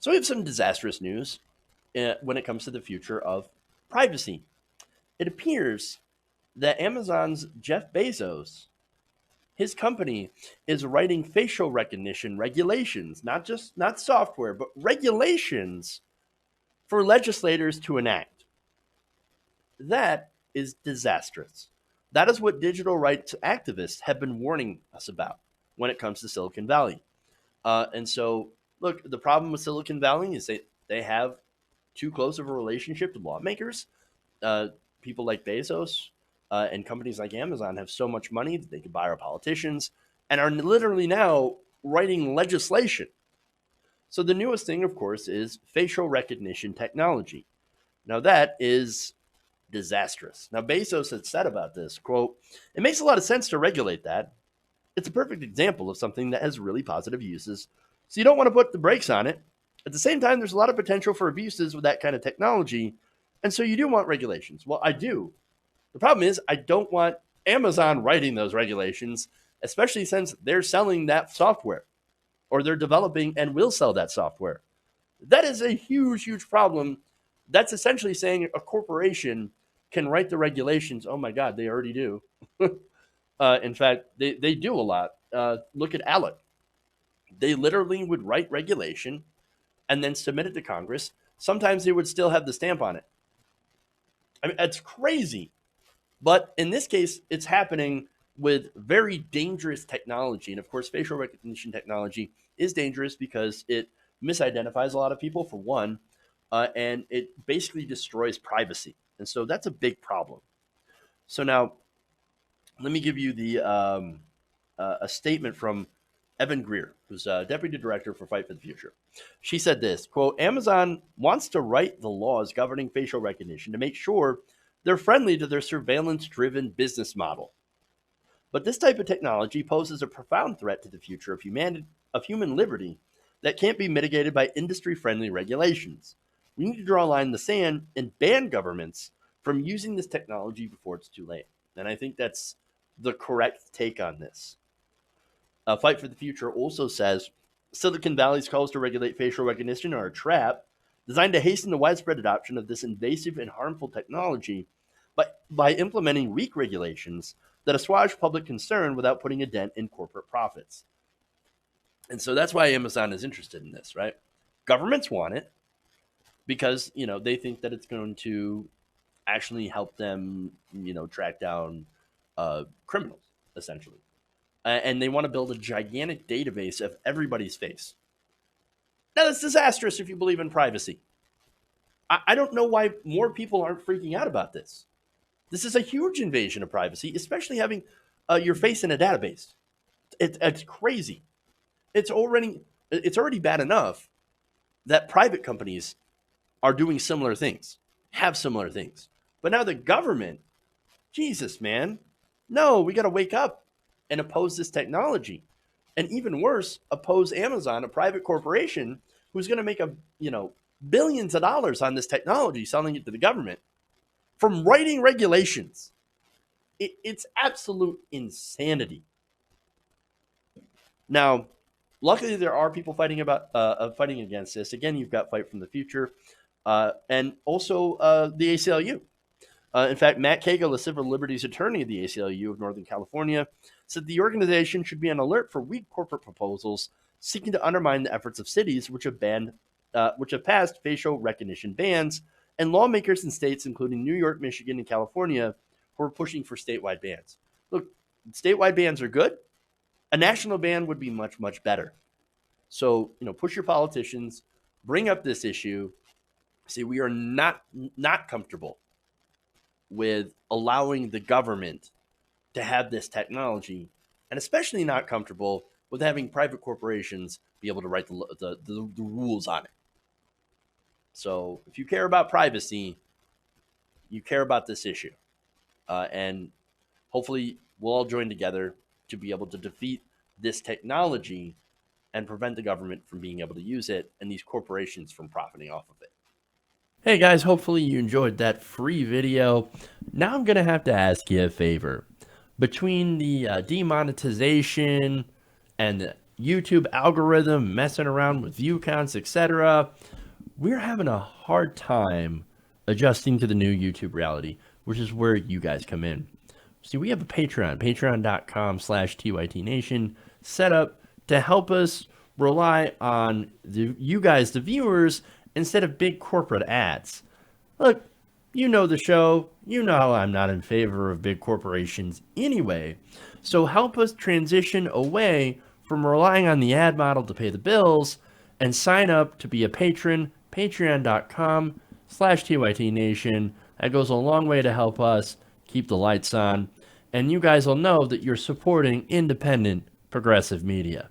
So we have some disastrous news when it comes to the future of privacy. It appears that Amazon's Jeff Bezos, his company, is writing facial recognition regulations, not software, but regulations for legislators to enact. That is disastrous. That is what digital rights activists have been warning us about when it comes to Silicon Valley. And so, look, the problem with Silicon Valley is they have too close of a relationship with lawmakers. Uh, People like Bezos and companies like Amazon have so much money that they can buy our politicians and are literally now writing legislation. So the newest thing, of course, is facial recognition technology. Now that is disastrous. Now Bezos had said about this, quote, "It makes a lot of sense to regulate that. It's a perfect example of something that has really positive uses. So you don't want to put the brakes on it. At the same time, there's a lot of potential for abuses with that kind of technology. And so you do want regulations." Well, I do. The problem is, I don't want Amazon writing those regulations, especially since they're selling that software or they're developing and will sell that software. That is a huge, huge problem. That's essentially saying a corporation can write the regulations. Oh my God, they already do. In fact, they do a lot. Look at Alec. They literally would write regulation and then submit it to Congress. Sometimes they would still have the stamp on it. I mean, it's crazy. But in this case, it's happening with very dangerous technology. And of course, facial recognition technology is dangerous because it misidentifies a lot of people, for one, and it basically destroys privacy. And so that's a big problem. So now, let me give you a statement from Evan Greer, who's deputy director for Fight for the Future. She said this, quote, "Amazon wants to write the laws governing facial recognition to make sure they're friendly to their surveillance-driven business model. But this type of technology poses a profound threat to the future of human liberty that can't be mitigated by industry-friendly regulations. We need to draw a line in the sand and ban governments from using this technology before it's too late." And I think that's the correct take on this. Fight for the Future also says Silicon Valley's calls to regulate facial recognition are a trap designed to hasten the widespread adoption of this invasive and harmful technology by implementing weak regulations that assuage public concern without putting a dent in corporate profits. And so that's why Amazon is interested in this, right? Governments want it because, they think that it's going to actually help them, track down criminals, essentially. And they want to build a gigantic database of everybody's face. Now, that's disastrous if you believe in privacy. I don't know why more people aren't freaking out about this. This is a huge invasion of privacy, especially having your face in a database. It's crazy. It's already bad enough that private companies are doing similar things, have similar things. But now the government, Jesus, man, no, we got to wake up and oppose this technology. And even worse, oppose Amazon, a private corporation who's going to make billions of dollars on this technology, selling it to the government, from writing regulations. It's absolute insanity. Now, luckily, there are people fighting against this. Again, you've got Fight from the Future, and also the ACLU. In fact, Matt Cagle, a civil liberties attorney at the ACLU of Northern California, said the organization should be on alert for weak corporate proposals seeking to undermine the efforts of cities which have passed facial recognition bans, and lawmakers in states including New York, Michigan, and California who are pushing for statewide bans. Look, statewide bans are good. A national ban would be much, much better. So, push your politicians, bring up this issue. See, we are not comfortable with allowing the government to have this technology, and especially not comfortable with having private corporations be able to write the rules on it. So if you care about privacy, you care about this issue. And hopefully we'll all join together to be able to defeat this technology and prevent the government from being able to use it and these corporations from profiting off of it. Hey guys, hopefully you enjoyed that free video. Now I'm going to have to ask you a favor. Between the demonetization and YouTube algorithm messing around with view counts, etc. We're having a hard time adjusting to the new YouTube reality, which is where you guys come in. See, we have a Patreon, patreon.com/TYT Nation, set up to help us rely on you guys, the viewers, instead of big corporate ads. Look, you know the show. You know how I'm not in favor of big corporations anyway. So help us transition away from relying on the ad model to pay the bills and sign up to be a patron, patreon.com/TYT Nation. That goes a long way to help us keep the lights on. And you guys will know that you're supporting independent progressive media.